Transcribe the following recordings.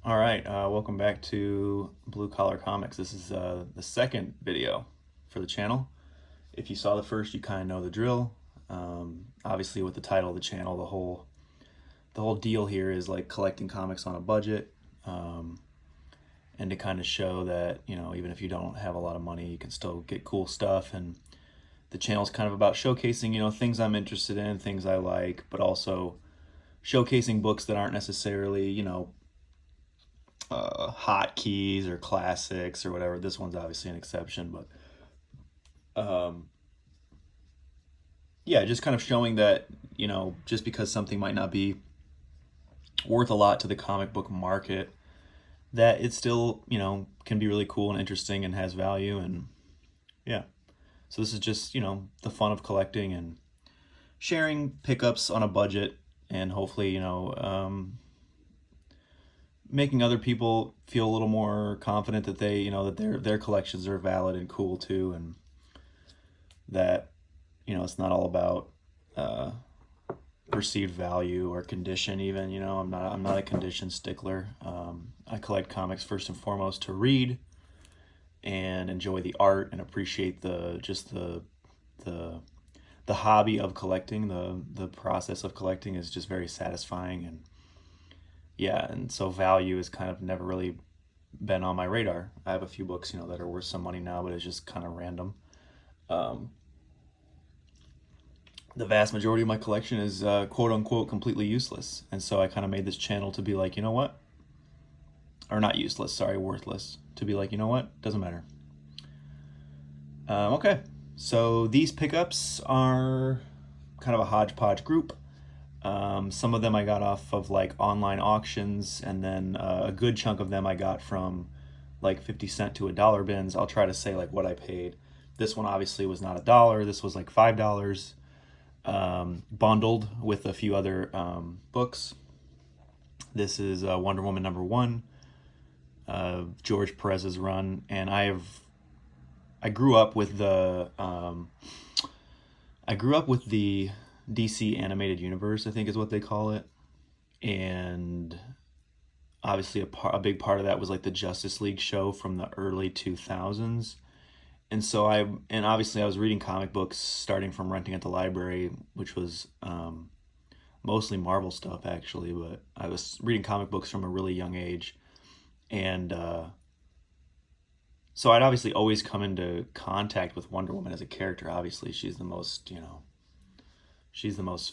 All right, welcome back to Blue Collar Comics. This is the second video for the channel. If you saw the first, you kind of know the drill. Obviously, with the title of the channel, the whole deal here is like collecting comics on a budget, and to kind of show that even if you don't have a lot of money, you can still get cool stuff. And the channel's kind of about showcasing things I'm interested in, things I like, but also showcasing books that aren't necessarily hotkeys or classics or whatever. This one's obviously an exception, but yeah, just kind of showing that just because something might not be worth a lot to the comic book market, that it still can be really cool and interesting and has value. And yeah, so this is just the fun of collecting and sharing pickups on a budget, and hopefully making other people feel a little more confident that that their collections are valid and cool too, and that it's not all about uh, perceived value or condition. Even I'm not a condition stickler. I collect comics first and foremost to read and enjoy the art and appreciate the the hobby of collecting. The process of collecting is just very satisfying. And yeah, and so value has kind of never really been on my radar. I have a few books that are worth some money now, but it's just kind of random. um, the vast majority of my collection is quote unquote completely useless. And so I kind of made this channel to be like, you know what? Or not useless, sorry, worthless. To be like, you know what? Doesn't matter. Okay, so these pickups are kind of a hodgepodge group. Some of them I got off of like online auctions, and then a good chunk of them I got from like 50 cent to $1 bins. I'll try to say like what I paid. This one obviously was not $1. This was like $5, bundled with a few other books. This is Wonder Woman #1, George Perez's run, and I grew up with the DC animated universe, I think is what they call it, and obviously a big part of that was like the Justice League show from the early 2000s. And so obviously I was reading comic books starting from renting at the library, which was mostly Marvel stuff actually, but I was reading comic books from a really young age. And so I'd obviously always come into contact with Wonder Woman as a character. Obviously, she's the most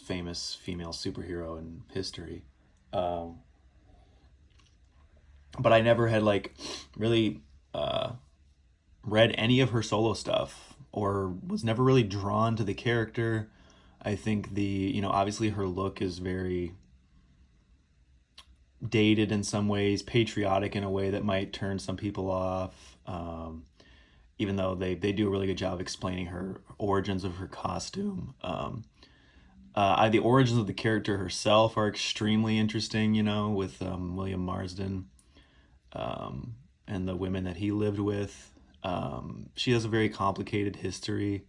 famous female superhero in history. Um, but I never had like really read any of her solo stuff, or was never really drawn to the character. I think obviously her look is very dated in some ways, patriotic in a way that might turn some people off. Even though they do a really good job explaining her origins of her costume. The origins of the character herself are extremely interesting, with William Marsden, and the women that he lived with. She has a very complicated history,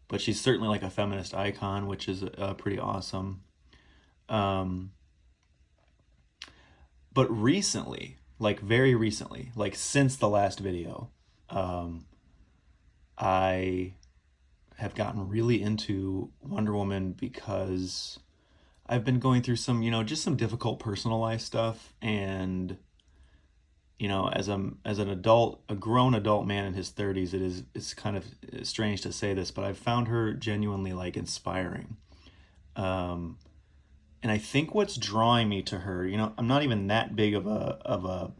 but she's certainly like a feminist icon, which is pretty awesome. Um, but recently, like very recently, like since the last video, um, I have gotten really into Wonder Woman because I've been going through some, just some difficult personal life stuff. And as an adult, a grown adult man in his 30s, it's kind of strange to say this, but I've found her genuinely like inspiring. Um, and I think what's drawing me to her, I'm not even that big of a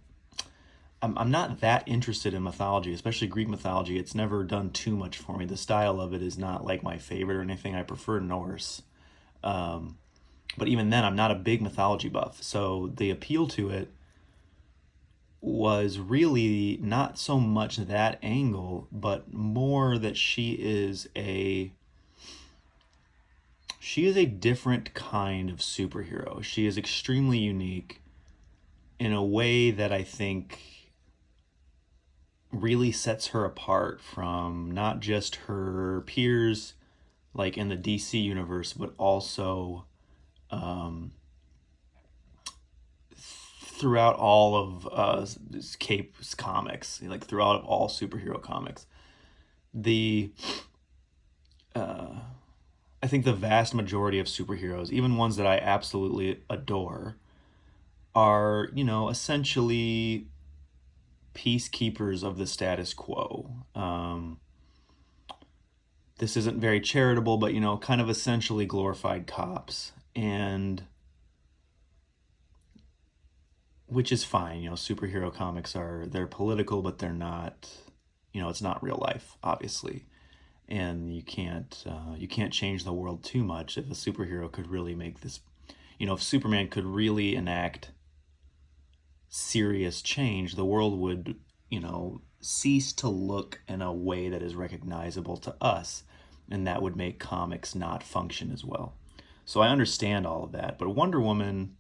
I'm not that interested in mythology, especially Greek mythology. It's never done too much for me. The style of it is not like my favorite or anything. I prefer Norse. Um, but even then, I'm not a big mythology buff. So the appeal to it was really not so much that angle, but more that she is a different kind of superhero. She is extremely unique in a way that I think really sets her apart from not just her peers like in the DC universe, but also throughout all of Cape's comics, like throughout all superhero comics, the I think the vast majority of superheroes, even ones that I absolutely adore, are, essentially peacekeepers of the status quo. This isn't very charitable, but, kind of essentially glorified cops. And which is fine. Superhero comics they're political, but they're not, it's not real life, obviously. And you can't change the world too much. If a superhero could really make this, if Superman could really enact serious change, the world would, cease to look in a way that is recognizable to us, and that would make comics not function as well. So I understand all of that, but Wonder Woman,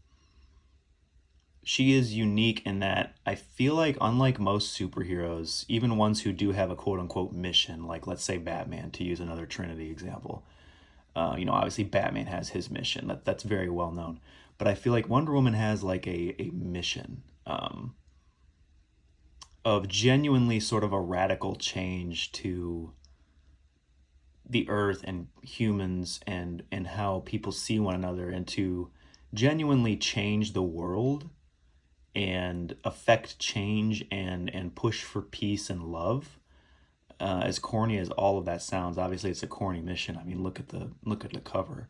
she is unique in that I feel like, unlike most superheroes, even ones who do have a quote unquote mission, like let's say Batman, to use another Trinity example, obviously Batman has his mission. That's very well known. But I feel like Wonder Woman has like a mission of genuinely sort of a radical change to the earth and humans and how people see one another, and to genuinely change the world and affect change and push for peace and love. As corny as all of that sounds, obviously it's a corny mission. I mean, look at the cover.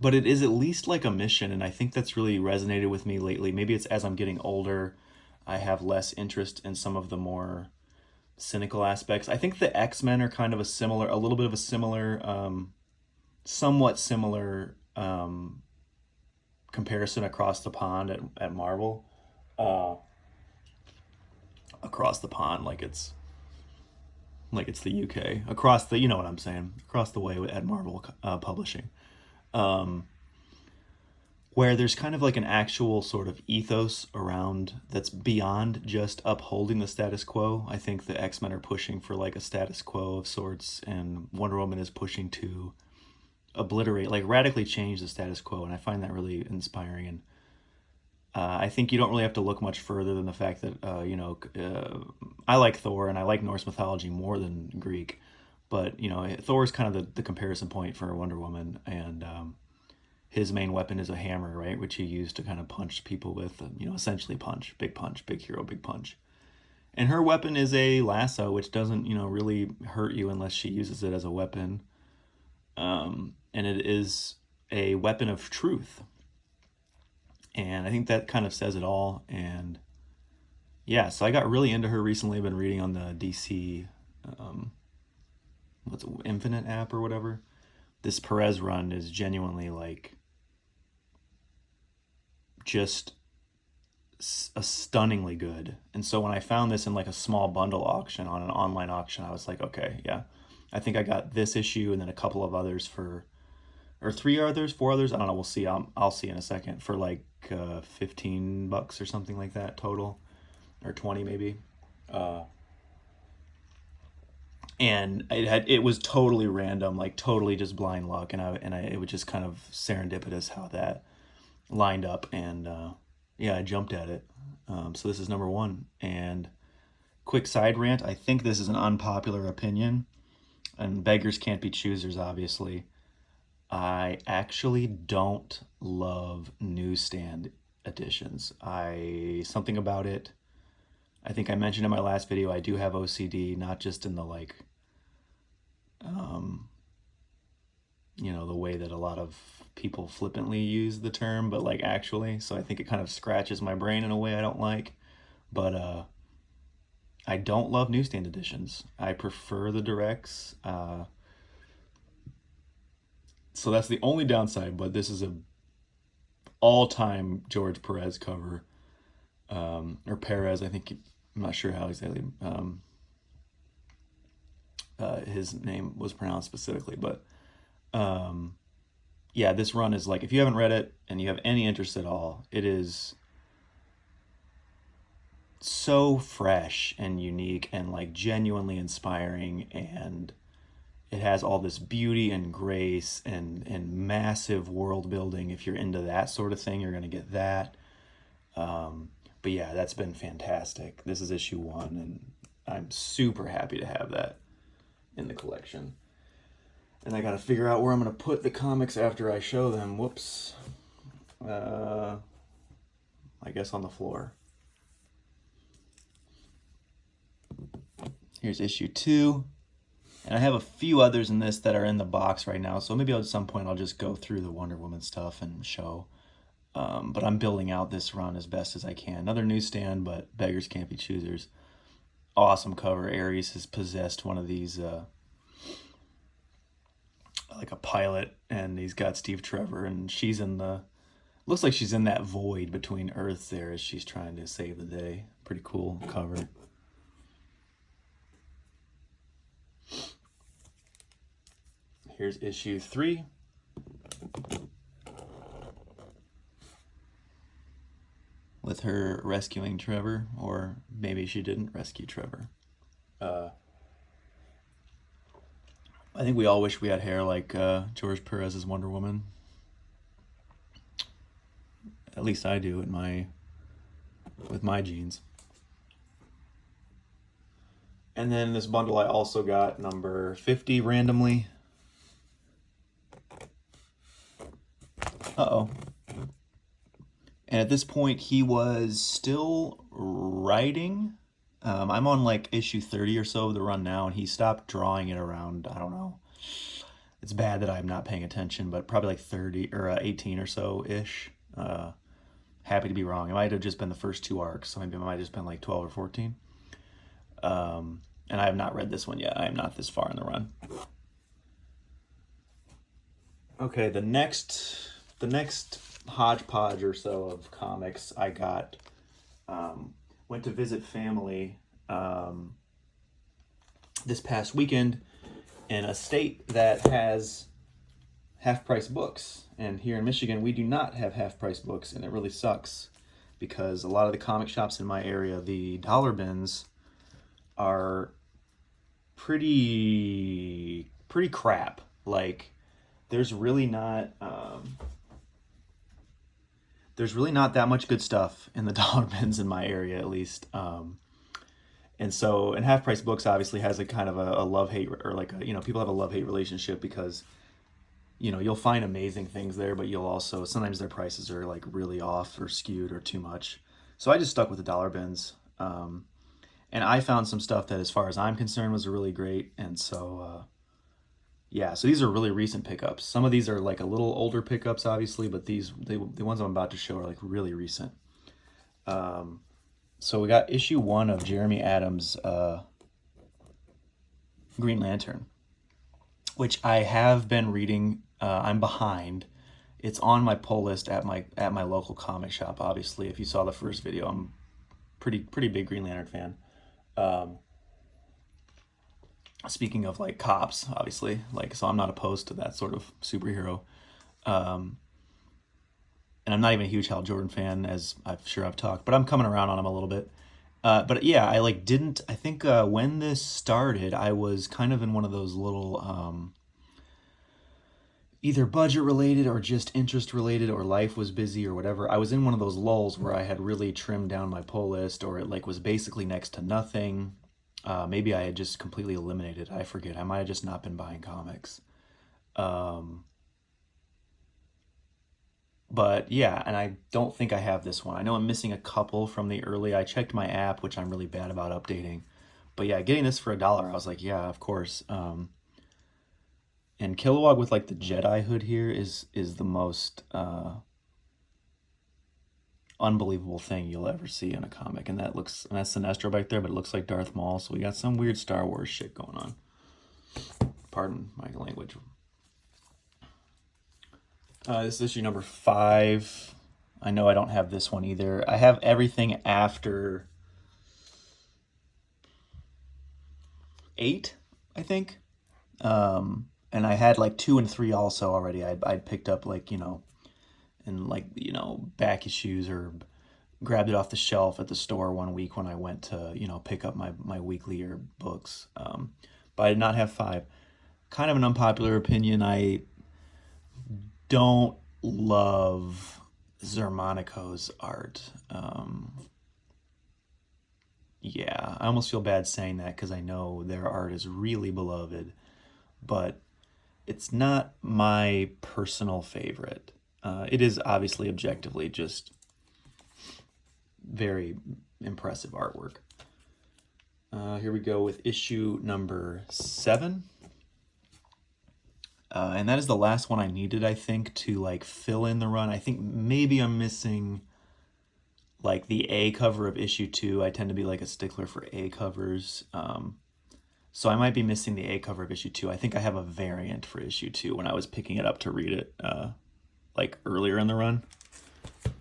But it is at least like a mission, and I think that's really resonated with me lately. Maybe it's as I'm getting older, I have less interest in some of the more cynical aspects. I think the X-Men are kind of a little bit of a similar, somewhat similar comparison across the pond at Marvel. Across the pond, like it's the UK. Across the, you know what I'm saying? Across the way at Marvel Publishing. Where there's kind of like an actual sort of ethos around that's beyond just upholding the status quo. I think the X-Men are pushing for like a status quo of sorts, and Wonder Woman is pushing to obliterate, like radically change the status quo, and I find that really inspiring. And I think you don't really have to look much further than the fact that, I like Thor and I like Norse mythology more than Greek, but, Thor is kind of the comparison point for Wonder Woman, and his main weapon is a hammer, right, which he used to kind of punch people with, essentially punch, big hero, big punch. And her weapon is a lasso, which doesn't, really hurt you unless she uses it as a weapon. And it is a weapon of truth. And I think that kind of says it all. And yeah, so I got really into her recently. I've been reading on the DC, Infinite app or whatever. This Perez run is genuinely like just stunningly good. And so when I found this in like a small bundle auction on an online auction, I was like, okay, yeah, I think I got this issue and then a couple of others or 4 others. I don't know. We'll see. I'll see in a second, for like $15 or something like that total, or 20 maybe. And it was totally random, like totally just blind luck, and it was just kind of serendipitous how that lined up, and yeah, I jumped at it. So this is number one. And quick side rant: I think this is an unpopular opinion, and beggars can't be choosers, obviously. I actually don't love newsstand editions. Something about it. I think I mentioned in my last video, I do have OCD, not just in the like, the way that a lot of people flippantly use the term, but like actually. So I think it kind of scratches my brain in a way I don't like. But I don't love newsstand editions. I prefer the directs. So that's the only downside, but this is a all-time George Perez cover, or Perez, I think. I'm not sure how exactly his name was pronounced specifically, but yeah, this run is like, if you haven't read it and you have any interest at all, it is so fresh and unique and like genuinely inspiring, and it has all this beauty and grace and massive world building. If you're into that sort of thing, you're going to get that. But yeah, that's been fantastic. This is issue 1, and I'm super happy to have that in the collection. And I got to figure out where I'm going to put the comics after I show them. Whoops. I guess on the floor. Here's issue 2. And I have a few others in this that are in the box right now. So maybe at some point I'll just go through the Wonder Woman stuff and show. But I'm building out this run as best as I can. Another newsstand, but beggars can't be choosers. Awesome cover. Ares has possessed one of these, like a pilot, and he's got Steve Trevor, and she's in the, looks like she's in that void between Earths there as she's trying to save the day. Pretty cool cover. Here's issue 3. With her rescuing Trevor, or maybe she didn't rescue Trevor. I think we all wish we had hair like George Perez's Wonder Woman. At least I do with my genes. And then this bundle I also got number 50 randomly. Uh-oh. And at this point, he was still writing. I'm on like issue 30 or so of the run now, and he stopped drawing it around, I don't know. It's bad that I'm not paying attention, but probably like 30 or 18 or so-ish. Happy to be wrong. It might have just been the first 2 arcs, so maybe it might have just been like 12 or 14. And I have not read this one yet. I am not this far in the run. Okay, the next hodgepodge or so of comics I got, went to visit family this past weekend in a state that has half-price books. And here in Michigan, we do not have half-price books, and it really sucks because a lot of the comic shops in my area, the dollar bins, are pretty crap. Like, there's really not that much good stuff in the dollar bins in my area, at least. And Half Price Books obviously has a kind of a love-hate, or like people have a love-hate relationship because you'll find amazing things there, but you'll also, sometimes their prices are like really off or skewed or too much. So I just stuck with the dollar bins. And I found some stuff that, as far as I'm concerned, was really great. And so, yeah, so these are really recent pickups. Some of these are like a little older pickups, obviously, but the ones I'm about to show are like really recent. So we got issue 1 of Jeremy Adams' Green Lantern, which I have been reading. I'm behind. It's on my pull list at my local comic shop. Obviously, if you saw the first video, I'm pretty big Green Lantern fan. Speaking of like cops, obviously, like, so I'm not opposed to that sort of superhero. And I'm not even a huge Hal Jordan fan, as I've talked, but I'm coming around on him a little bit. But yeah, I think when this started, I was kind of in one of those little, either budget related or just interest related, or life was busy or whatever. I was in one of those lulls where I had really trimmed down my pull list, or it like was basically next to nothing. Maybe I had just completely eliminated. I forget. I might have just not been buying comics. But yeah, and I don't think I have this one. I know I'm missing a couple from the early. I checked my app, which I'm really bad about updating. But yeah, getting this for $1, I was like, yeah, of course. And Kilowog with like the Jedi hood here is the most unbelievable thing you'll ever see in a comic. And that's Sinestro back there, but it looks like Darth Maul. So we got some weird Star Wars shit going on. Pardon my language. This is issue number 5. I know I don't have this one either. I have everything after 8, I think. And I had like 2 and 3 also already. I'd picked up like, and like, back issues, or grabbed it off the shelf at the store one week when I went to, pick up my weekly or books. But I did not have 5. kind of an unpopular opinion. I don't love Xermanico's art. Yeah, I almost feel bad saying that because I know their art is really beloved, but it's not my personal favorite. It is obviously objectively just very impressive artwork. Here we go with issue number 7. And that is the last one I needed, I think, to like fill in the run. I think maybe I'm missing like the A cover of issue 2. I tend to be like a stickler for A covers. So I might be missing the A cover of issue 2. I think I have a variant for issue 2 when I was picking it up to read it like earlier in the run.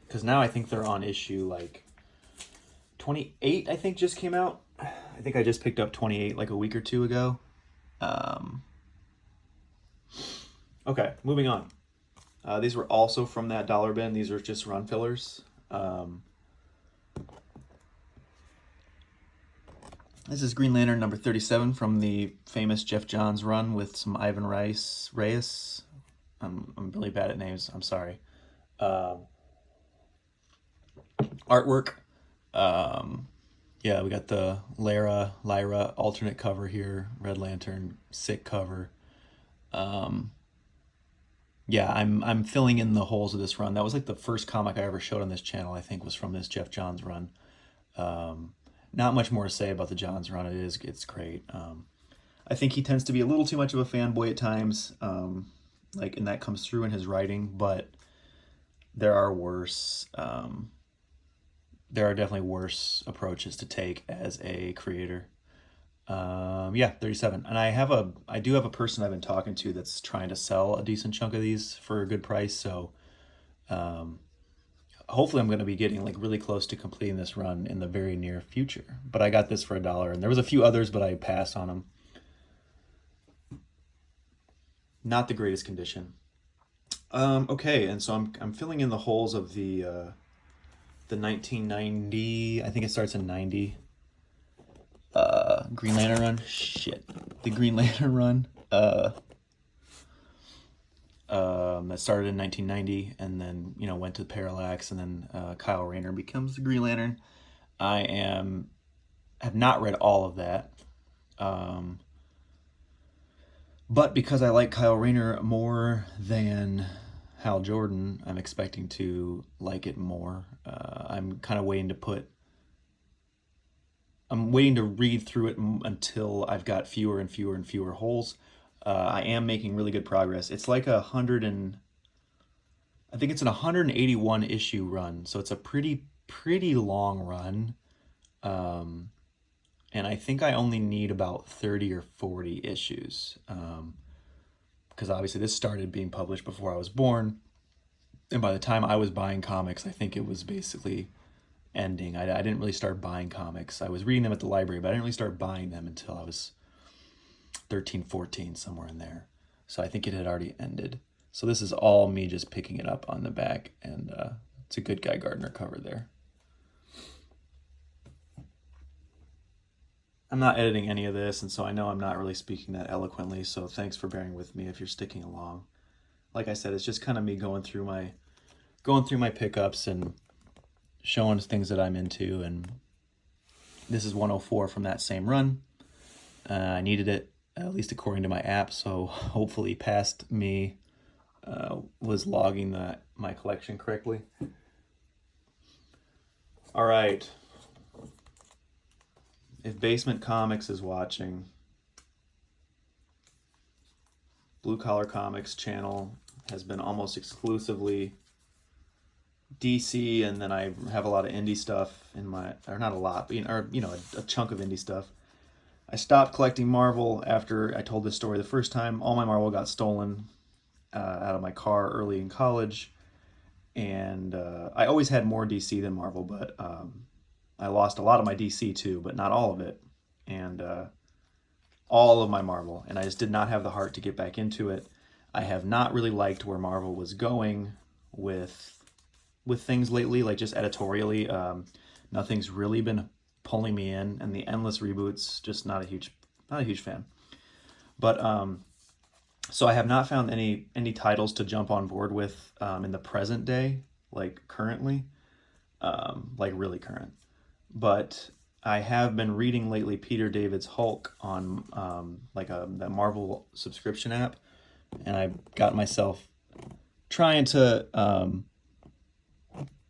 Because now I think they're on issue like 28, I think just came out. I think I just picked up 28 like a week or two ago. Okay, moving on. These were also from that dollar bin. These are just run fillers. This is Green Lantern number 37 from the famous Geoff Johns run with some Ivan Reyes. I'm really bad at names. I'm sorry. Artwork. Yeah, we got the Lyra alternate cover here. Red Lantern, sick cover. Yeah, I'm filling in the holes of this run. That was like the first comic I ever showed on this channel, I think, was from this Geoff Johns run. Not much more to say about the Johns run. It's great. I think he tends to be a little too much of a fanboy at times, and that comes through in his writing, but there are worse. There are definitely worse approaches to take as a creator. Yeah, 37. And I do have a person I've been talking to that's trying to sell a decent chunk of these for a good price. So, hopefully I'm going to be getting like really close to completing this run in the very near future. But I got this for $1, and there was a few others, but I passed on them. Not the greatest condition. Okay, and so I'm filling in the holes of the 1990. I think it starts in 90. Green Lantern run. Shit, the Green Lantern run. That started in 1990, and then went to Parallax, and then Kyle Rayner becomes the Green Lantern. Have not read all of that, but because I like Kyle Rayner more than Hal Jordan, I'm expecting to like it more. I'm kind of waiting to read through it until I've got fewer and fewer and fewer holes. I am making really good progress. It's like I think it's an 181 issue run, so it's a pretty long run. And I think I only need about 30 or 40 issues, because obviously this started being published before I was born, and by the time I was buying comics, I think it was basically ending. I didn't really start buying comics. I was reading them at the library, but I didn't really start buying them until I was 13, 14, somewhere in there. So I think it had already ended. So this is all me just picking it up on the back, and it's a good Guy Gardner cover there. I'm not editing any of this, and so I know I'm not really speaking that eloquently, so thanks for bearing with me if you're sticking along. Like I said, it's just kind of me going through my pickups and showing things that I'm into, and this is 104 from that same run. I needed it, at least according to my app, so hopefully past me was logging my collection correctly. All right. If Basement Comics is watching, Blue Collar Comics channel has been almost exclusively DC, and then I have a lot of indie stuff in my, or not a lot, but a chunk of indie stuff. I stopped collecting Marvel after I told this story the first time. All my Marvel got stolen out of my car early in college, and I always had more DC than Marvel, but I lost a lot of my DC too, but not all of it, and all of my Marvel, and I just did not have the heart to get back into it. I have not really liked where Marvel was going with things lately, like just editorially. Nothing's really been pulling me in, and the endless reboots, just not a huge fan. But So I have not found any titles to jump on board with in the present day, like currently, like really current. But I have been reading lately Peter David's Hulk on like the Marvel subscription app, and I got myself trying to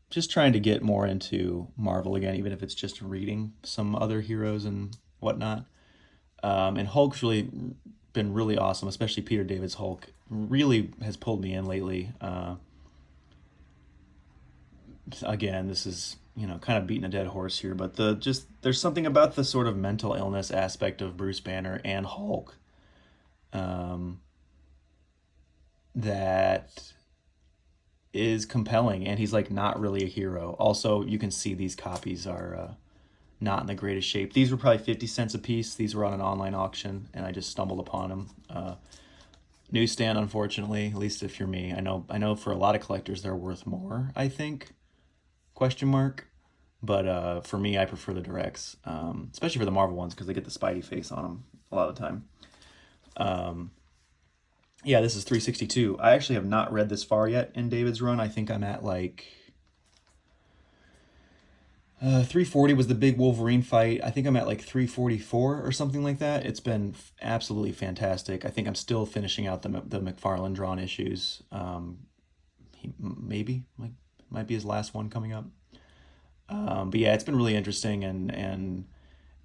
just trying to get more into Marvel again, even if it's just reading some other heroes and whatnot. And Hulk's really been really awesome, especially Peter David's Hulk. Really has pulled me in lately. Again, this is kind of beating a dead horse here, but there's something about the sort of mental illness aspect of Bruce Banner and Hulk um, that is compelling, and he's like not really a hero. Also, you can see these copies are not in the greatest shape. These were probably 50 cents a piece. These were on an online auction, and I just stumbled upon them. Newsstand, unfortunately, at least if you're me. I know for a lot of collectors they're worth more, I think. Question mark. But for me, I prefer the directs, especially for the Marvel ones because they get the Spidey face on them a lot of the time. Yeah, this is 362. I actually have not read this far yet in David's run. I think I'm at like 340 was the big Wolverine fight. I think I'm at like 344 or something like that. It's been absolutely fantastic. I think I'm still finishing out the McFarlane drawn issues. Maybe like might be his last one coming up. But yeah, it's been really interesting and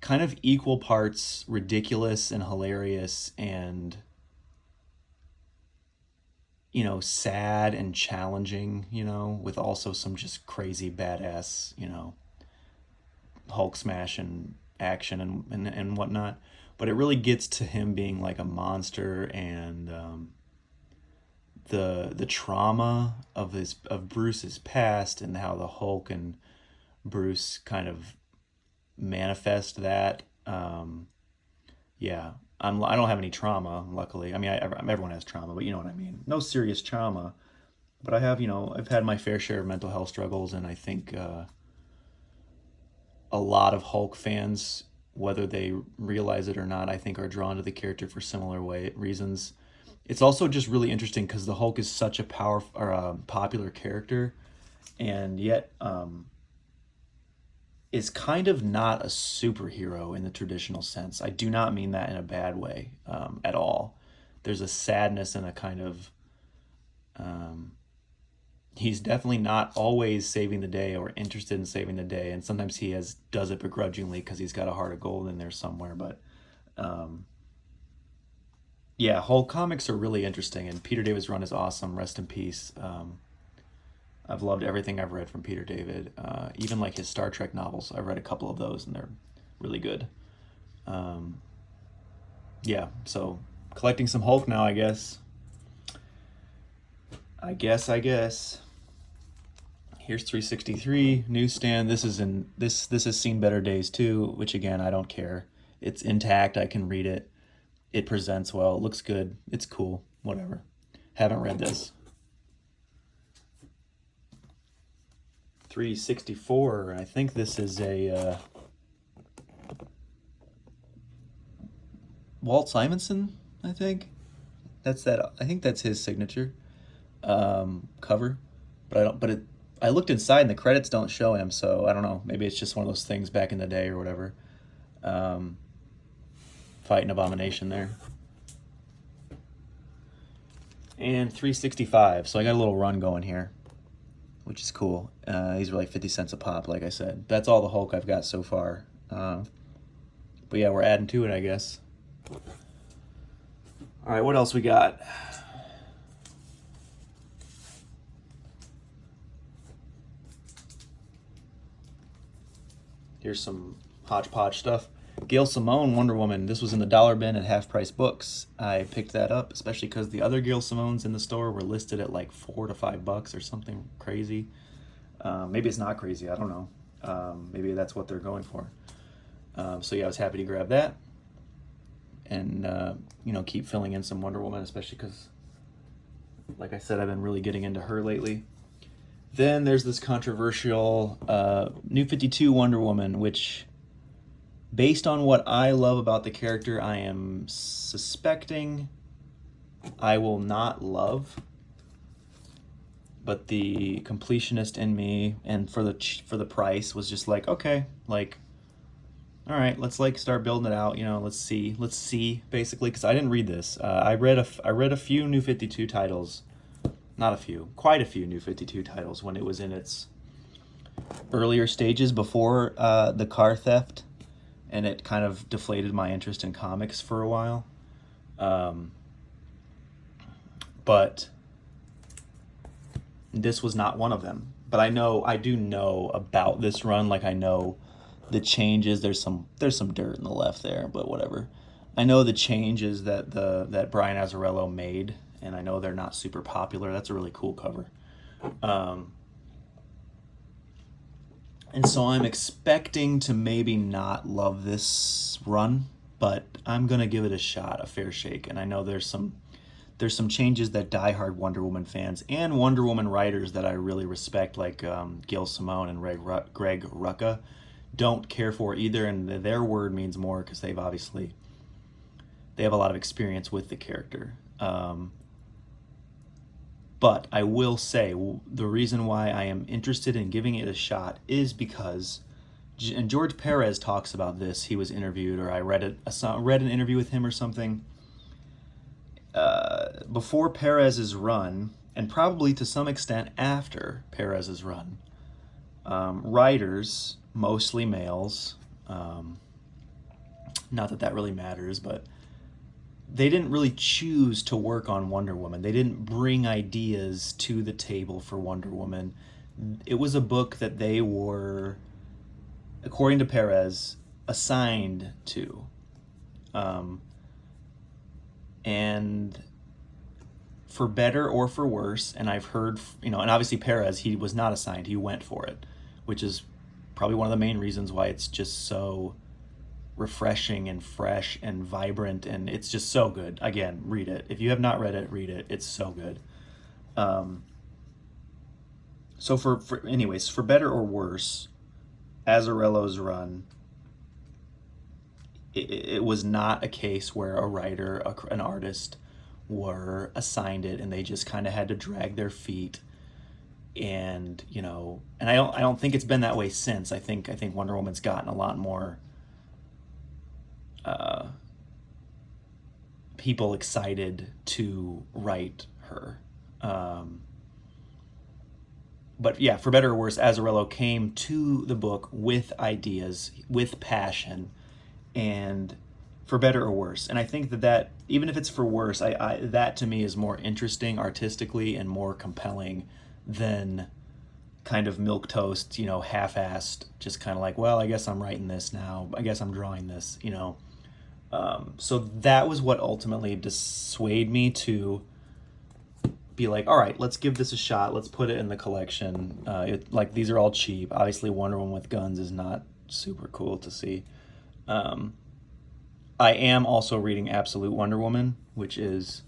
kind of equal parts ridiculous and hilarious and sad and challenging, with also some just crazy badass, Hulk smash and action and whatnot. But it really gets to him being like a monster and the trauma of Bruce's past and how the Hulk and Bruce kind of manifest that. Yeah, I don't have any trauma, luckily. I mean, everyone has trauma, but you know what I mean. No serious trauma, but I have, I've had my fair share of mental health struggles, and I think a lot of Hulk fans, whether they realize it or not, I think are drawn to the character for similar reasons. It's also just really interesting because the Hulk is such a powerful or popular character, and yet is kind of not a superhero in the traditional sense. I do not mean that in a bad way at all. There's a sadness and a kind of he's definitely not always saving the day or interested in saving the day, and sometimes he does it begrudgingly because he's got a heart of gold in there somewhere. But yeah, whole comics are really interesting, and Peter David's run is awesome. Rest in peace. I've loved everything I've read from Peter David. Even like his Star Trek novels, I've read a couple of those, and they're really good. Yeah, so collecting some Hulk now, I guess. I guess. Here's 363 newsstand. This has seen better days too, which again I don't care. It's intact. I can read it. It presents well. It looks good. It's cool. Whatever. Haven't read this. 364. I think this is a Walt Simonson. I think I think that's his signature cover. But I don't. But I looked inside and the credits don't show him, so I don't know. Maybe it's just one of those things back in the day or whatever. Fighting Abomination there. And 365. So I got a little run going here, which is cool. These are like 50 cents a pop, like I said. That's all the Hulk I've got so far. But yeah, we're adding to it, I guess. All right, what else we got? Here's some hodgepodge stuff. Gail Simone, Wonder Woman. This was in the dollar bin at Half Price Books. I picked that up, especially because the other Gail Simones in the store were listed at like $4 to $5 or something crazy. Maybe it's not crazy. I don't know. Maybe that's what they're going for. So yeah, I was happy to grab that, and keep filling in some Wonder Woman, especially because, like I said, I've been really getting into her lately. Then there's this controversial New 52 Wonder Woman, which, based on what I love about the character, I am suspecting I will not love, but the completionist in me, and for the price, was just like, okay, like, all right, let's like start building it out. Let's see, basically, because I didn't read this. I read a few New 52 titles, not a few, quite a few New 52 titles when it was in its earlier stages before the car theft, and it kind of deflated my interest in comics for a while. But this was not one of them. But I do know about this run. Like, I know the changes. There's some dirt in the left there, but whatever. I know the changes that Brian Azzarello made, and I know they're not super popular. That's a really cool cover. And so I'm expecting to maybe not love this run, but I'm gonna give it a shot, a fair shake. And I know there's some changes that diehard Wonder Woman fans and Wonder Woman writers that I really respect, like Gail Simone and Greg Rucka, don't care for either, and their word means more because they have a lot of experience with the character. But I will say the reason why I am interested in giving it a shot is because, and George Perez talks about this. He was interviewed, or I read an interview with him or something. Before Perez's run, and probably to some extent after Perez's run, writers, mostly males, not that really matters, but they didn't really choose to work on Wonder Woman. They didn't bring ideas to the table for Wonder Woman. It was a book that they were, according to Perez, assigned to. And for better or for worse, and I've heard, and obviously Perez, he was not assigned, he went for it, which is probably one of the main reasons why it's just so refreshing and fresh and vibrant, and it's just so good. Again, read it. If you have not read it, read it. It's so good. So anyways, for better or worse, Azzarello's run, it was not a case where a writer, an artist, were assigned it and they just kind of had to drag their feet. And and I don't think it's been that way since. I think Wonder Woman's gotten a lot more people excited to write her. But yeah, for better or worse, Azzarello came to the book with ideas, with passion, and for better or worse. And I think that even if it's for worse, that to me is more interesting artistically and more compelling than kind of milquetoast, half-assed, just kind of like, well, I guess I'm writing this now. I guess I'm drawing this, So that was what ultimately dissuaded me to be like, all right, let's give this a shot. Let's put it in the collection. These are all cheap. Obviously, Wonder Woman with guns is not super cool to see. I am also reading Absolute Wonder Woman, which is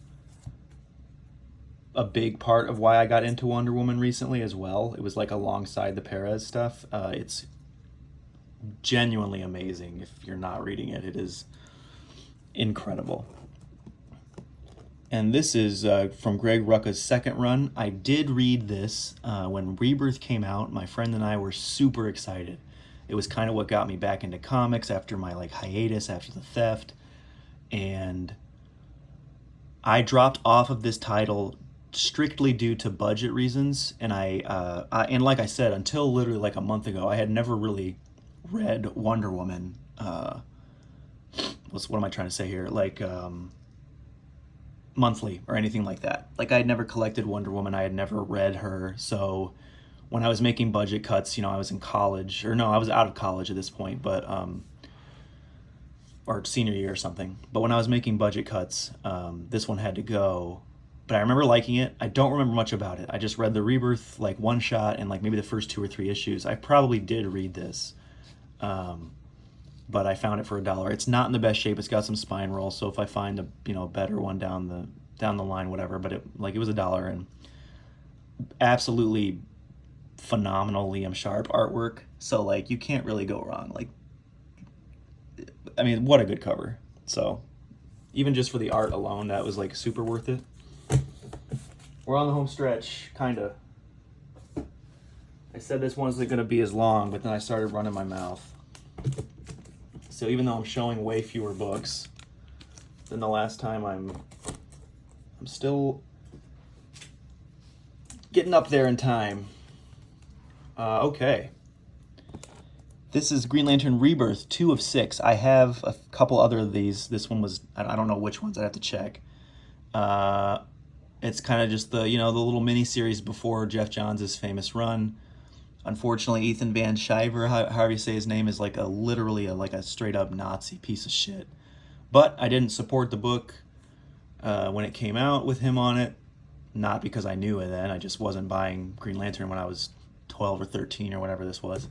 a big part of why I got into Wonder Woman recently as well. It was like alongside the Perez stuff. It's genuinely amazing. If you're not reading it, it is incredible. And this is from Greg Rucka's second run. I did read this when Rebirth came out. My friend and I were super excited. It was kind of what got me back into comics after my hiatus after the theft. And I dropped off of this title strictly due to budget reasons. And and like I said, until literally a month ago, I had never really read Wonder Woman. What am I trying to say here? Monthly or anything like that. I had never collected Wonder Woman. I had never read her. So when I was making budget cuts, I was in college, or no, I was out of college at this point, but or senior year or something. But when I was making budget cuts, this one had to go. But I remember liking it. I don't remember much about it. I just read the Rebirth one shot and maybe the first 2 or 3 issues. I probably did read this. But I found it for $1. It's not in the best shape. It's got some spine roll, so if I find a better one down the line, whatever. But it was $1, and absolutely phenomenal Liam Sharp artwork. So you can't really go wrong. I mean, what a good cover. So even just for the art alone, that was like super worth it. We're on the home stretch, kinda. I said this one's gonna be as long, but then I started running my mouth. So even though I'm showing way fewer books than the last time, I'm still getting up there in time. Okay. This is Green Lantern Rebirth, 2 of 6. I have a couple other of these. This one was, I don't know which ones, I'd have to check. It's kind of just the, the little mini-series before Jeff Johns' famous run. Unfortunately, Ethan Van Sciver, however you say his name, is like literally a straight-up Nazi piece of shit. But I didn't support the book when it came out with him on it. Not because I knew it then. I just wasn't buying Green Lantern when I was 12 or 13 or whatever this was.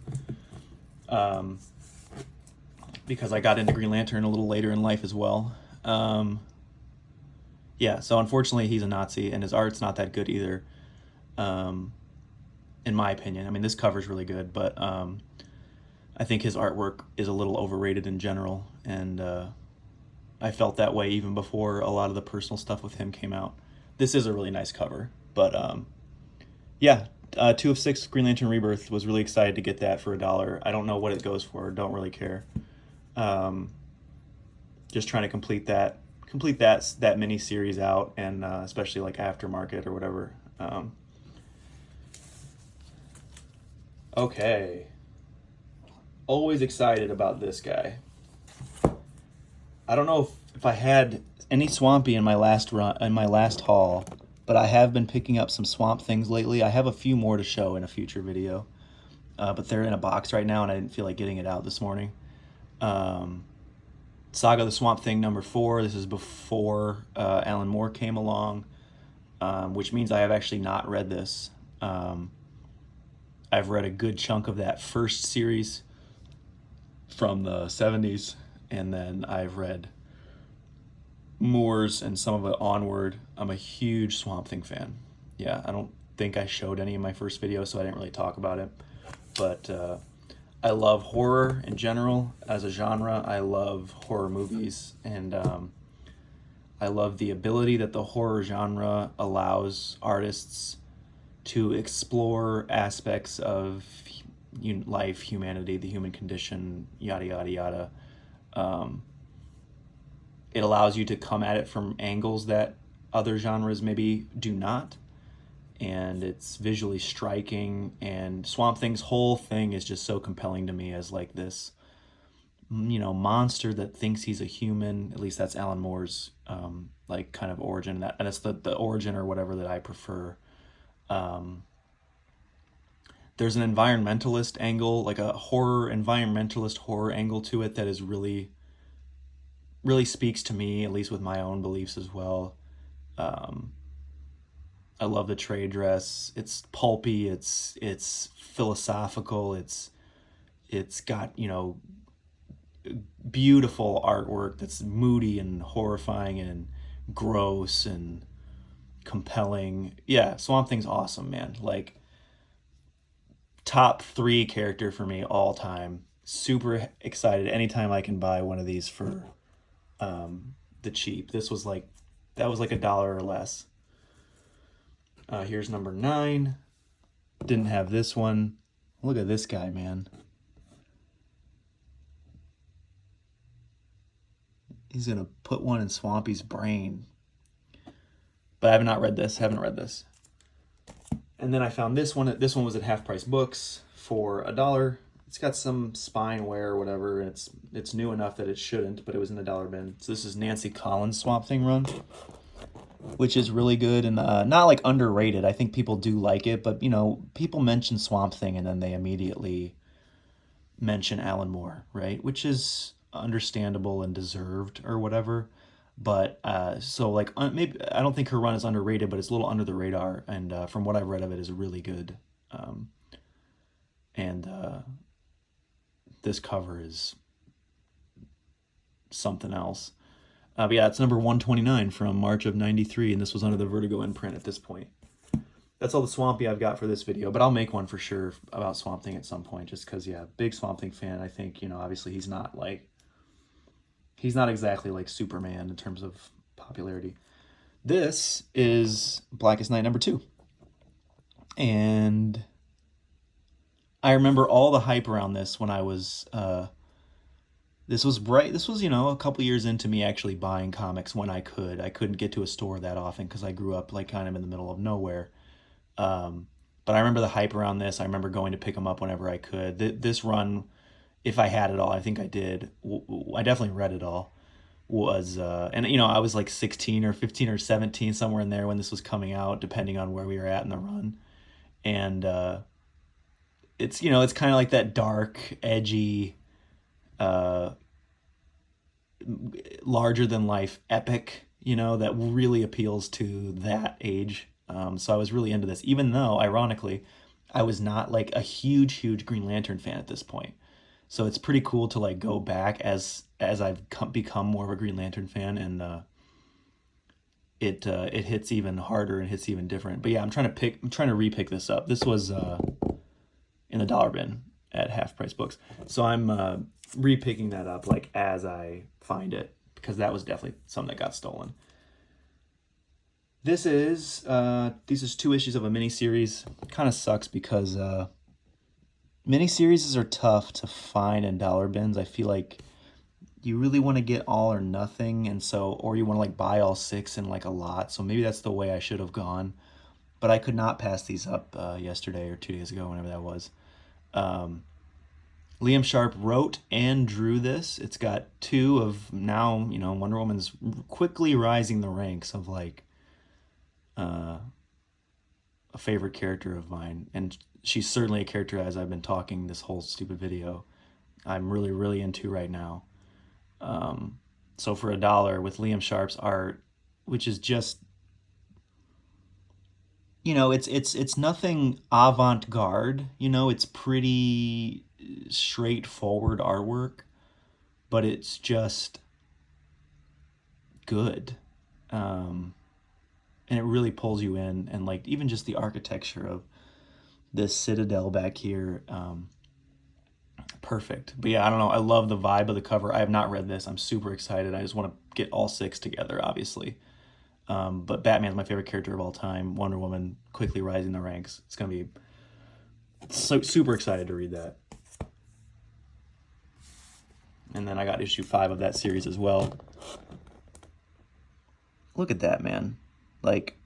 Because I got into Green Lantern a little later in life as well. Yeah, so unfortunately he's a Nazi, and his art's not that good either, in my opinion. I mean, this cover's really good, but I think his artwork is a little overrated in general, and I felt that way even before a lot of the personal stuff with him came out. This is a really nice cover, but yeah, 2 of 6 Green Lantern Rebirth. Was really excited to get that for $1. I don't know what it goes for. Don't really care. Just trying to complete that mini series out, and especially like Aftermarket or whatever. Okay. Always excited about this guy. I don't know if I had any Swampy in my last haul, but I have been picking up some Swamp Things lately. I have a few more to show in a future video, but they're in a box right now, and I didn't feel like getting it out this morning. Saga the Swamp Thing number 4. This is before Alan Moore came along, which means I have actually not read this. I've read a good chunk of that first series from the 70s, and then I've read Moore's and some of it onward. I'm a huge Swamp Thing fan. Yeah, I don't think I showed any in my first video, so I didn't really talk about it. But I love horror in general as a genre. I love horror movies, and I love the ability that the horror genre allows artists to explore aspects of life, humanity, the human condition, yada, yada, yada. It allows you to come at it from angles that other genres maybe do not. And it's visually striking, and Swamp Thing's whole thing is just so compelling to me as like this, monster that thinks he's a human. At least that's Alan Moore's like kind of origin. And it's the origin or whatever that I prefer. There's an environmentalist angle, like a environmentalist horror angle to it that is really, really speaks to me, at least with my own beliefs as well. I love the trade dress. It's pulpy. It's philosophical. It's got beautiful artwork that's moody and horrifying and gross and compelling. Yeah, Swamp Thing's awesome, man. Like top 3 character for me all time. Super excited anytime I can buy one of these for the cheap. That was like $1 or less. Here's number 9. Didn't have this one. Look at this guy, man. He's gonna put one in Swampy's brain. But I have not read this. Haven't read this. And then I found this one. This one was at Half Price Books for $1. It's got some spine wear or whatever. And it's new enough that it shouldn't, but it was in the dollar bin. So this is Nancy Collins' Swamp Thing run, which is really good and not like underrated. I think people do like it, but people mention Swamp Thing and then they immediately mention Alan Moore, right? Which is understandable and deserved or whatever. But so like maybe I don't think her run is underrated, but it's a little under the radar. And from what I've read of it, is really good. And this cover is something else. But yeah, it's number 129 from March of '93, and this was under the Vertigo imprint at this point. That's all the Swampy I've got for this video, but I'll make one for sure about Swamp Thing at some point, just because, yeah, big Swamp Thing fan. I think, obviously he's not, like, he's not exactly like Superman in terms of popularity. This is Blackest Night #2. And I remember all the hype around this when I was this was a couple years into me actually buying comics when I could. I couldn't get to a store that often because I grew up like kind of in the middle of nowhere. But I remember the hype around this. I remember going to pick them up whenever I could. This run, if I had it all, I think I did. I definitely read it all. Was and I was like 16 or 15 or 17, somewhere in there when this was coming out, depending on where we were at in the run. And it's kind of like that dark, edgy, larger than life epic, that really appeals to that age. So I was really into this, even though, ironically, I was not like a huge Green Lantern fan at this point. So it's pretty cool to like go back as I've become more of a Green Lantern fan, and it hits even harder and hits even different. But yeah, I'm trying to repick this up. This was in the dollar bin at Half Price Books, so I'm repicking that up like as I find it, because that was definitely something that got stolen. This is 2 issues of a miniseries. Kind of sucks because miniseries are tough to find in dollar bins. I feel like you really want to get all or nothing, and so, or you want to like buy all 6 in like a lot. So maybe that's the way I should have gone, but I could not pass these up yesterday or 2 days ago, whenever that was. Liam Sharp wrote and drew this. It's got 2 of now, Wonder Woman's quickly rising the ranks of like a favorite character of mine, and she's certainly a character, as I've been talking this whole stupid video, I'm really into right now. So for $1 with Liam Sharp's art, which is just, it's nothing avant-garde, it's pretty straightforward artwork, but it's just good. And it really pulls you in, and like even just the architecture of this citadel back here, perfect. But yeah, I don't know, I love the vibe of the cover. I have not read this. I'm super excited. I just want to get all 6 together, obviously. But Batman's my favorite character of all time. Wonder Woman quickly rising the ranks. It's gonna be super excited to read that. And then I got issue 5 of that series as well. Look at that, man. Like,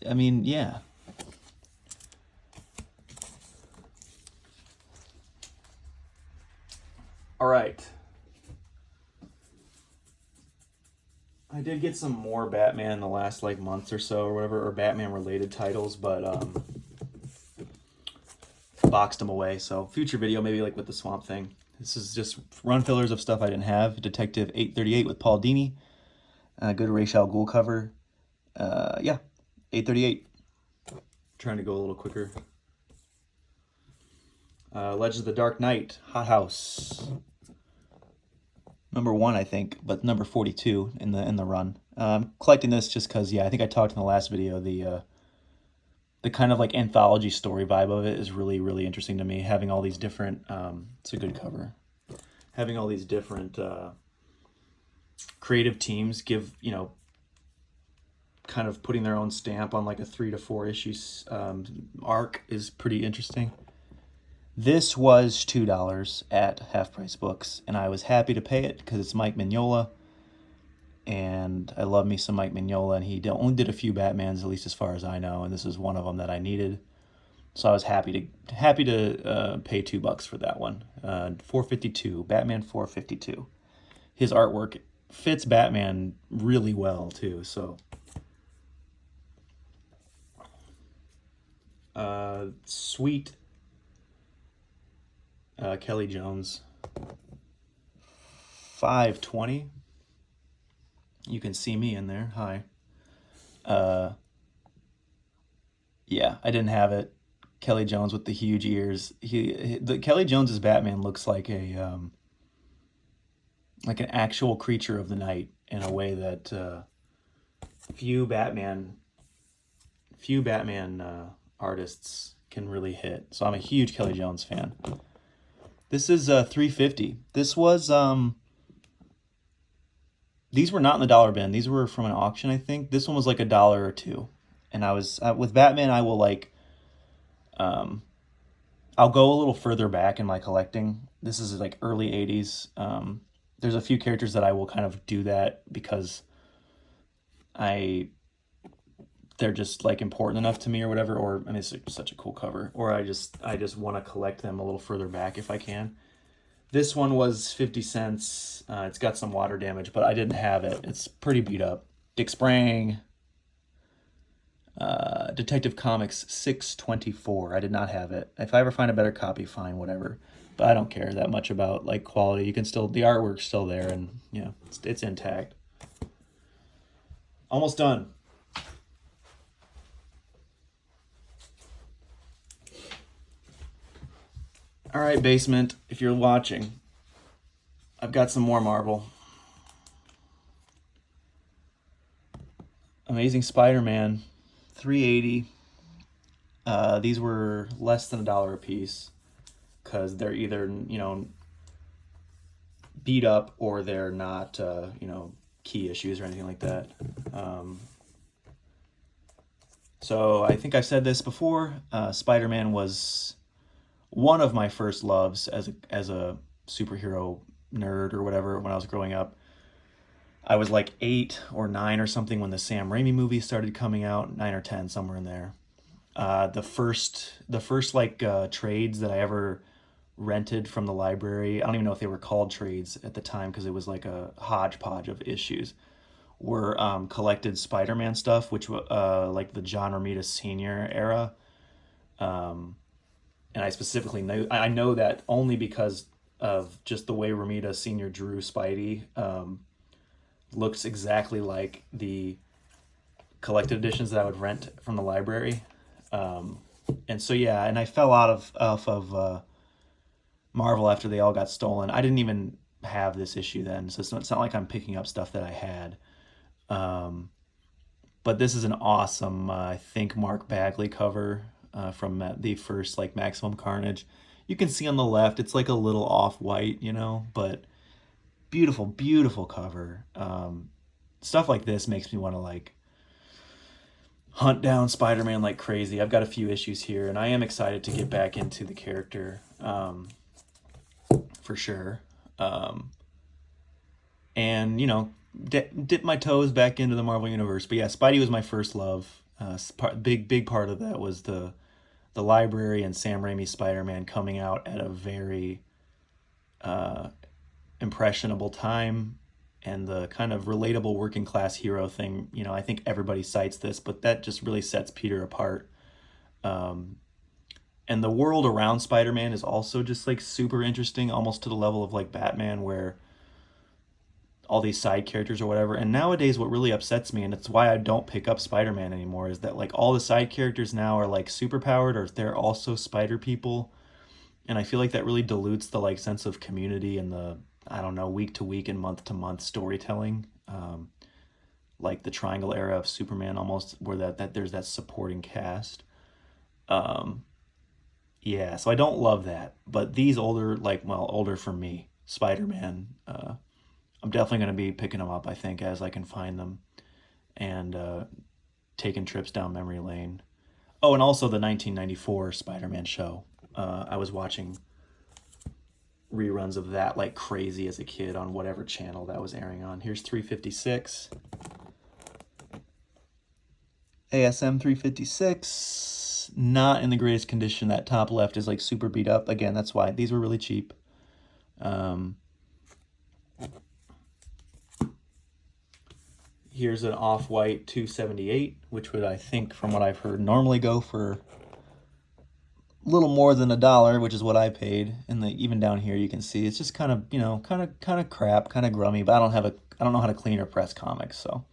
I mean, yeah. All right. I did get some more Batman in the last like month or so or whatever, or Batman related titles, but boxed them away. So future video, maybe like with the Swamp Thing. This is just run fillers of stuff I didn't have. Detective 838 with Paul Dini. Good Ra's al Ghul cover. Yeah, 838. Trying to go a little quicker. Legends of the Dark Knight, Hot House. #1, I think, but number 42 in the run. Collecting this just because, yeah, I think I talked in the last video, the kind of like anthology story vibe of it is really interesting to me. Having all these different, it's a good cover. Having all these different creative teams give, kind of putting their own stamp on like a 3 to 4 issues arc is pretty interesting. This was $2 at Half Price Books, and I was happy to pay it because it's Mike Mignola, and I love me some Mike Mignola, and he only did a few Batmans, at least as far as I know, and this is one of them that I needed. So I was happy to pay $2 for that one. 452, Batman 452. His artwork fits Batman really well too. So sweet. Kelly Jones, 520. You can see me in there. Hi. Yeah, I didn't have it. Kelly Jones with the huge ears. The Kelly Jones's Batman looks like an actual creature of the night in a way that few Batman artists can really hit. So I'm a huge Kelly Jones fan. This is 350. This was these were not in the dollar bin. These were from an auction, I think. This one was like a dollar or two. And I was with Batman, I will like um I'll go a little further back in my collecting. This is like early 80s. There's a few characters that I will kind of do that because I they're just like important enough to me or whatever, or I mean it's like such a cool cover, or I just want to collect them a little further back if I can. This one was 50 cents. It's got some water damage, but I didn't have it. It's pretty beat up. Dick Sprang, Detective Comics 624. I did not have it. If I ever find a better copy, fine, whatever. But I don't care that much about like quality. You can still the artwork's still there, and yeah, it's intact. Almost done. All right, basement. If you're watching, I've got some more Marvel. Amazing Spider-Man, 380. These were less than a dollar a piece because they're either beat up or they're not key issues or anything like that. So I think I've said this before. Spider-Man was one of my first loves as a superhero nerd or whatever when I was growing up. I was like 8 or 9 or something when the Sam Raimi movie started coming out, 9 or 10, somewhere in there. The first like trades that I ever rented from the library, I don't even know if they were called trades at the time because it was like a hodgepodge of issues, were collected Spider-Man stuff, which like the John Romita Sr. era. Um, and I specifically know I know that only because of just the way Romita Sr. drew Spidey. Looks exactly like the collected editions that I would rent from the library. Um, and so yeah, and I fell out of off of Marvel after they all got stolen. I didn't even have this issue then, so it's not like I'm picking up stuff that I had. Um, but this is an awesome, I think Mark Bagley cover from the first like Maximum Carnage. You can see on the left, it's like a little off white, but beautiful, beautiful cover. Stuff like this makes me want to like hunt down Spider-Man like crazy. I've got a few issues here, and I am excited to get back into the character for sure. Um, and dip my toes back into the Marvel universe. But yeah, Spidey was my first love. Big part of that was the library and Sam Raimi's Spider-Man coming out at a very uh, impressionable time, and the kind of relatable working class hero thing. I think everybody cites this, but that just really sets Peter apart. Um, and the world around Spider-Man is also just like super interesting, almost to the level of like Batman, where all these side characters or whatever. And nowadays, what really upsets me, and it's why I don't pick up Spider-Man anymore, is that like all the side characters now are like super powered, or they're also spider people. And I feel like that really dilutes the like sense of community and the, I don't know, week to week and month to month storytelling. Like the Triangle era of Superman, almost, where that there's that supporting cast. Um, yeah, so I don't love that. But these older, like, well, older for me, Spider-Man, I'm definitely going to be picking them up, I think, as I can find them, and taking trips down memory lane. Oh, and also the 1994 Spider-Man show. I was watching reruns of that like crazy as a kid on whatever channel that was airing on. Here's 356. ASM 356. Not in the greatest condition. That top left is like super beat up. Again, that's why these were really cheap. Here's an off-white 278, which would, I think, from what I've heard, normally go for a little more than a dollar, which is what I paid. And even down here, you can see it's just kind of, kind of crap, kind of grummy. But I don't know how to clean or press comics, so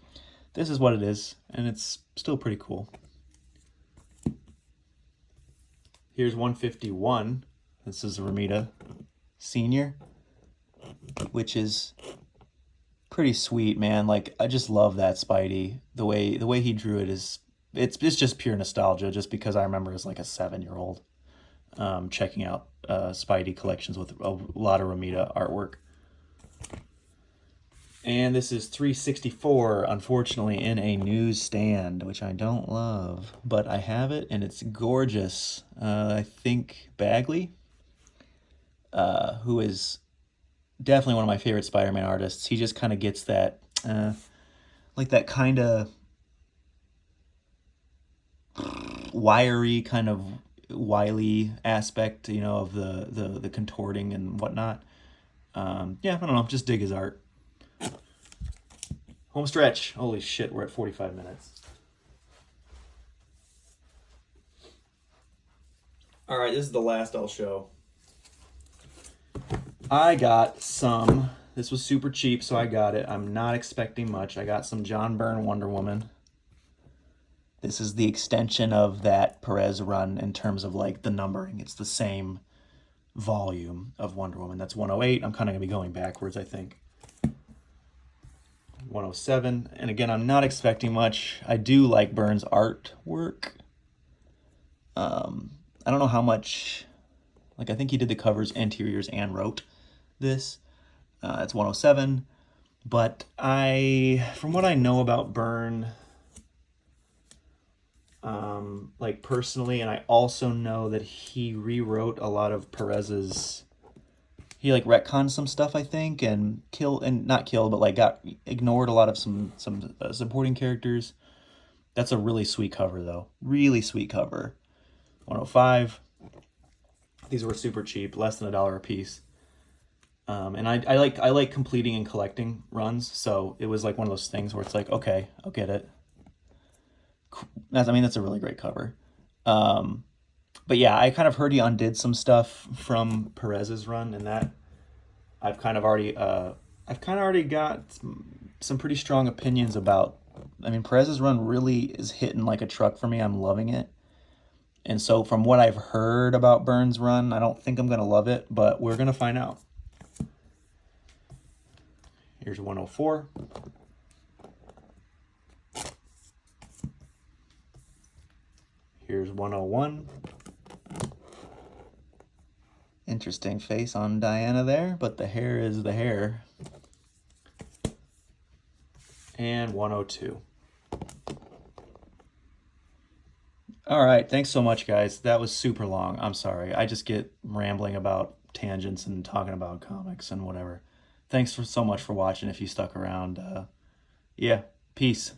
this is what it is, and it's still pretty cool. Here's 151. This is Romita Senior, which is pretty sweet, man. Like, I just love that Spidey. The way he drew it is it's just pure nostalgia, just because I remember as like a 7-year-old. checking out Spidey collections with a lot of Romita artwork. And this is 364, unfortunately, in a newsstand, which I don't love, but I have it and it's gorgeous. I think Bagley, who is definitely one of my favorite Spider-Man artists, he just kind of gets that, like that kind of wiry, kind of wily aspect, you know, of the contorting and whatnot. Yeah, I don't know, just dig his art. Home stretch. Holy shit, we're at 45 minutes. All right, this is the last I'll show. I got some. This was super cheap, so I got it. I'm not expecting much. I got some John Byrne Wonder Woman. This is the extension of that Perez run in terms of like the numbering. It's the same volume of Wonder Woman. That's 108. I'm kind of going to be going backwards, I think. 107. And again, I'm not expecting much. I do like Byrne's artwork. I don't know how much, like I think he did the covers, interiors, and wrote this. It's 107. But from what I know about Byrne, like personally, and I also know that he rewrote a lot of Perez's, he like retconned some stuff, I think, and not killed, but like got ignored a lot of some supporting characters. That's a really sweet cover though. Really sweet cover. 105. These were super cheap, less than $1 a piece. And I like completing and collecting runs, so it was like one of those things where it's like, okay, I'll get it. That's a really great cover. But yeah, I kind of heard he undid some stuff from Perez's run, and that I've kind of already got some pretty strong opinions about. I mean, Perez's run really is hitting like a truck for me. I'm loving it. And so from what I've heard about Byrne's run, I don't think I'm going to love it, but we're going to find out. Here's 104. Here's 101. Interesting face on Diana there, but the hair is the hair. And 102. All right, thanks so much, guys. That was super long. I'm sorry. I just get rambling about tangents and talking about comics and whatever. Thanks so much for watching if you stuck around. Yeah, peace.